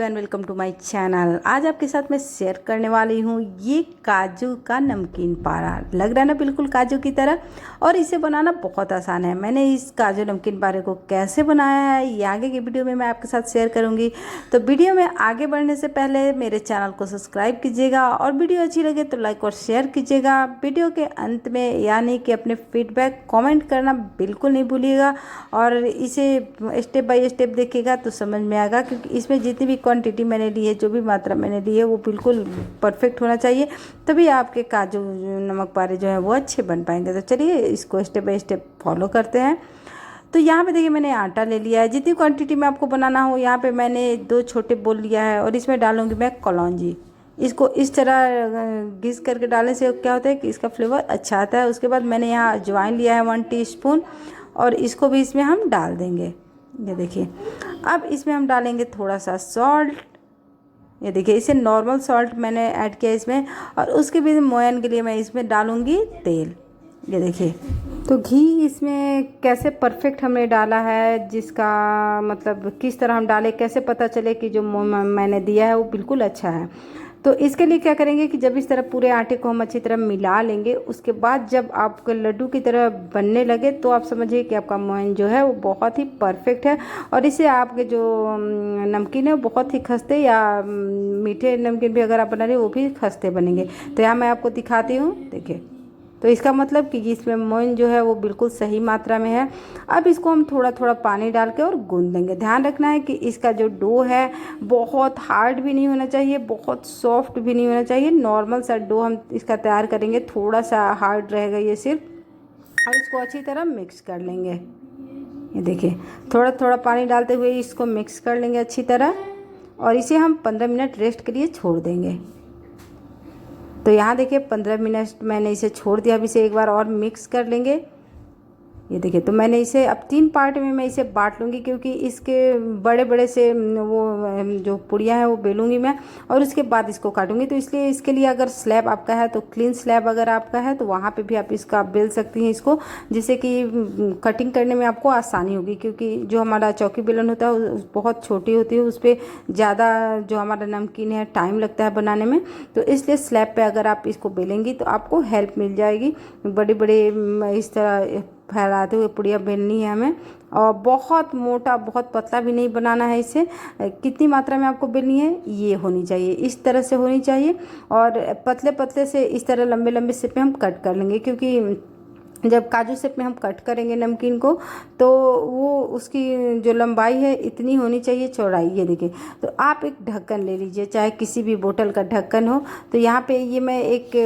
Everyone, welcome to my channel. आज आपके साथ मैं शेयर करने वाली हूँ ये काजू का नमकीन पारा। लग रहा है ना बिल्कुल काजू की तरह, और इसे बनाना बहुत आसान है। मैंने इस काजू नमकीन पारे को कैसे बनाया है ये आगे की वीडियो में मैं आपके साथ शेयर करूँगी। तो वीडियो में आगे बढ़ने से पहले मेरे चैनल को सब्सक्राइब कीजिएगा और वीडियो अच्छी लगे तो लाइक और शेयर कीजिएगा। वीडियो के अंत में यानी कि अपने फीडबैक कॉमेंट करना बिल्कुल नहीं भूलिएगा, और इसे स्टेप बाय स्टेप देखिएगा तो समझ में आएगा, क्योंकि इसमें जितनी भी क्वांटिटी मैंने ली है, जो भी मात्रा मैंने ली है वो बिल्कुल परफेक्ट होना चाहिए, तभी आपके काजू नमक पारे जो है वो अच्छे बन पाएंगे। तो चलिए इसको स्टेप बाय स्टेप फॉलो करते हैं। तो यहाँ पे देखिए मैंने आटा ले लिया है, जितनी क्वांटिटी में आपको बनाना हो। यहाँ पे मैंने 2 छोटे बोल लिया है और इसमें डालूंगी मैं कलौंजी। इसको इस तरह घिस करके डालने से क्या होता है कि इसका फ्लेवर अच्छा आता है। उसके बाद मैंने यहाँ अजवाइन लिया है 1 टीस्पून, और इसको भी इसमें हम डाल देंगे। ये देखिए, अब इसमें हम डालेंगे थोड़ा सा सॉल्ट। ये देखिए, इसे नॉर्मल सॉल्ट मैंने ऐड किया इसमें, और उसके भी मोयन के लिए मैं इसमें डालूंगी तेल। ये देखिए, तो घी इसमें कैसे परफेक्ट हमने डाला है, जिसका मतलब किस तरह हम डालें, कैसे पता चले कि जो मैंने दिया है वो बिल्कुल अच्छा है। तो इसके लिए क्या करेंगे कि जब इस तरह पूरे आटे को हम अच्छी तरह मिला लेंगे, उसके बाद जब आपका लड्डू की तरह बनने लगे तो आप समझिए कि आपका मोयन जो है वो बहुत ही परफेक्ट है, और इससे आपके जो नमकीन है वो बहुत ही खस्ते या मीठे नमकीन भी अगर आप बना रहे हो वो भी खस्ते बनेंगे। तो यहाँ मैं आपको दिखाती हूँ, देखिए। तो इसका मतलब कि इसमें मोयन जो है वो बिल्कुल सही मात्रा में है। अब इसको हम थोड़ा थोड़ा पानी डाल के और गूंद देंगे। ध्यान रखना है कि इसका जो डो है बहुत हार्ड भी नहीं होना चाहिए, बहुत सॉफ्ट भी नहीं होना चाहिए। नॉर्मल सा डो हम इसका तैयार करेंगे, थोड़ा सा हार्ड रहेगा ये सिर्फ। और इसको अच्छी तरह मिक्स कर लेंगे। ये देखिए, थोड़ा थोड़ा पानी डालते हुए इसको मिक्स कर लेंगे अच्छी तरह, और इसे हम 15 मिनट रेस्ट के लिए छोड़ देंगे। तो यहाँ देखिए 15 मिनट मैंने इसे छोड़ दिया। अब इसे एक बार और मिक्स कर लेंगे। ये देखिए, तो मैंने इसे अब 3 पार्ट में मैं इसे बांट लूँगी, क्योंकि इसके बड़े बड़े से वो जो पुड़ियाँ हैं वो बेलूँगी मैं, और उसके बाद इसको काटूँगी। तो इसलिए इसके लिए अगर स्लैब आपका है तो क्लीन स्लैब अगर आपका है तो वहाँ पे भी आप इसका बेल सकती हैं इसको, जिससे कि कटिंग करने में आपको आसानी होगी। क्योंकि जो हमारा चौकी बेलन होता है बहुत छोटी होती है, उस पर ज़्यादा जो हमारा नमकीन है टाइम लगता है बनाने में। तो इसलिए स्लैब पर अगर आप इसको बेलेंगी तो आपको हेल्प मिल जाएगी। बड़े बड़े इस तरह फैलाते हुए पुड़िया बेलनी है हमें, और बहुत मोटा बहुत पतला भी नहीं बनाना है इसे। कितनी मात्रा में आपको बेलनी है ये होनी चाहिए, इस तरह से होनी चाहिए, और पतले पतले से इस तरह लंबे लंबे शेप में हम कट कर लेंगे। क्योंकि जब काजू शेप में हम कट करेंगे नमकीन को तो वो उसकी जो लंबाई है इतनी होनी चाहिए, चौड़ाई। ये देखिए, तो आप एक ढक्कन ले लीजिए, चाहे किसी भी बोतल का ढक्कन हो। तो यहाँ पे ये मैं एक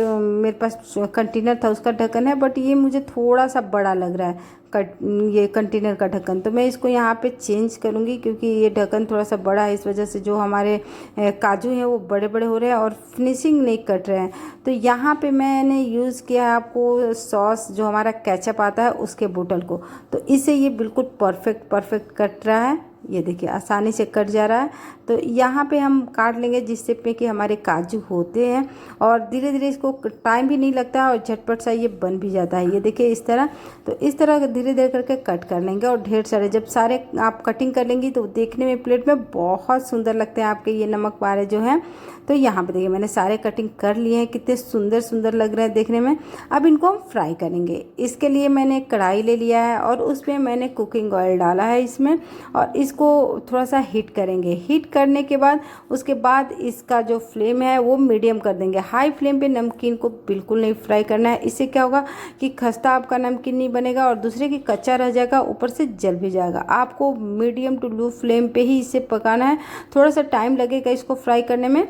मेरे पास कंटेनर था उसका ढक्कन है, बट ये मुझे थोड़ा सा बड़ा लग रहा है ये कंटेनर का ढक्कन। तो मैं इसको यहाँ पे चेंज करूँगी, क्योंकि ये ढक्कन थोड़ा सा बड़ा है, इस वजह से जो हमारे काजू हैं वो बड़े बड़े हो रहे हैं और फिनिशिंग नहीं कट रहे हैं। तो यहाँ पे मैंने यूज़ किया है आपको सॉस, जो हमारा केचप आता है उसके बोतल को। तो इससे ये बिल्कुल परफेक्ट कट रहा है। ये देखिए, आसानी से कट जा रहा है। तो यहाँ पे हम काट लेंगे जिस शेप में कि हमारे काजू होते हैं, और धीरे धीरे इसको टाइम भी नहीं लगता है और झटपट सा ये बन भी जाता है। ये देखिए इस तरह। तो इस तरह धीरे धीरे करके कट कर लेंगे, और ढेर सारे जब सारे आप कटिंग कर लेंगी तो देखने में प्लेट में बहुत सुंदर लगते हैं आपके ये नमक पारे जो हैं। तो यहाँ पे देखिए मैंने सारे कटिंग कर लिए हैं, कितने सुंदर सुंदर लग रहे हैं देखने में। अब इनको हम फ्राई करेंगे। इसके लिए मैंने कढ़ाई ले लिया है और उसमें मैंने कुकिंग ऑयल डाला है इसमें, और इसको थोड़ा सा हीट करेंगे। हीट करने के बाद उसके बाद इसका जो फ्लेम है वो मीडियम कर देंगे। हाई फ्लेम पे नमकीन को बिल्कुल नहीं फ्राई करना है। इससे क्या होगा कि खस्ता आपका नमकीन नहीं बनेगा और दूसरे की कच्चा रह जाएगा, ऊपर से जल भी जाएगा। आपको मीडियम टू लो फ्लेम पे ही इसे पकाना है। थोड़ा सा टाइम लगेगा इसको फ्राई करने में,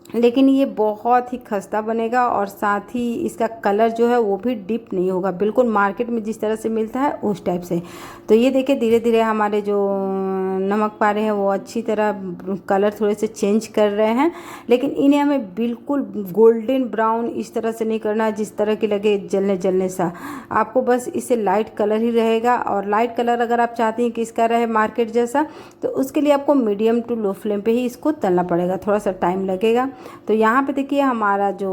लेकिन ये बहुत ही खस्ता बनेगा, और साथ ही इसका कलर जो है वो भी डीप नहीं होगा, बिल्कुल मार्केट में जिस तरह से मिलता है उस टाइप से। तो ये देखिए धीरे धीरे हमारे जो नमक पारे हैं वो अच्छी तरह कलर थोड़े से चेंज कर रहे हैं, लेकिन इन्हें हमें बिल्कुल गोल्डन ब्राउन इस तरह से नहीं करना है जिस तरह की लगे जलने जलने सा। आपको बस इसे लाइट कलर ही रहेगा, और लाइट कलर अगर आप चाहती हैं कि इसका रहे मार्केट जैसा, तो उसके लिए आपको मीडियम टू लो फ्लेम पे ही इसको तलना पड़ेगा, थोड़ा सा टाइम लगेगा। तो यहाँ पे देखिए हमारा जो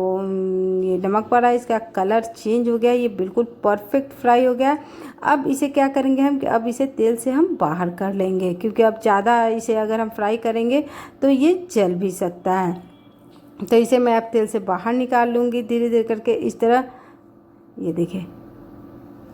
ये नमक पारा इसका कलर चेंज हो गया, ये बिल्कुल परफेक्ट फ्राई हो गया। अब इसे क्या करेंगे हम कि अब इसे तेल से हम बाहर कर लेंगे, क्योंकि क्योंकि अब ज़्यादा इसे अगर हम फ्राई करेंगे तो ये जल भी सकता है। तो इसे मैं अब तेल से बाहर निकाल लूँगी धीरे धीरे करके इस तरह। ये देखिए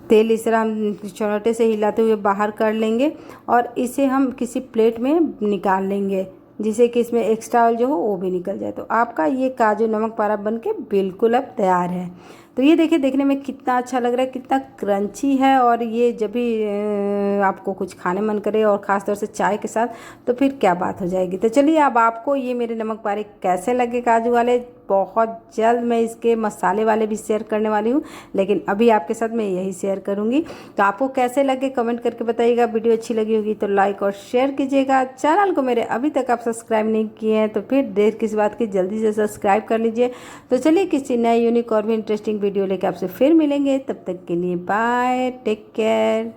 तेल इस तरह हम चौराटे से हिलाते हुए बाहर कर लेंगे और इसे हम किसी प्लेट में निकाल लेंगे, जिससे कि इसमें एक्स्ट्रा ऑयल जो हो वो भी निकल जाए। तो आपका ये काजू नमक पारा बन के बिल्कुल अब तैयार है। तो ये देखिए देखने में कितना अच्छा लग रहा है, कितना क्रंची है। और ये जब भी आपको कुछ खाने मन करे और ख़ास तौर से चाय के साथ, तो फिर क्या बात हो जाएगी। तो चलिए अब आपको ये मेरे नमक पारे कैसे लगे काजू वाले, बहुत जल्द मैं इसके मसाले वाले भी शेयर करने वाली हूँ, लेकिन अभी आपके साथ मैं यही शेयर करूँगी। तो आपको कैसे लगे कमेंट करके बताइएगा। वीडियो अच्छी लगी होगी तो लाइक और शेयर कीजिएगा। चैनल को मेरे अभी तक आप सब्सक्राइब नहीं किए हैं तो फिर देर किस बात की, जल्दी से सब्सक्राइब कर लीजिए। तो चलिए किसी नए यूनिक और भी इंटरेस्टिंग वीडियो लेकर आपसे फिर मिलेंगे। तब तक के लिए बाय, टेक केयर।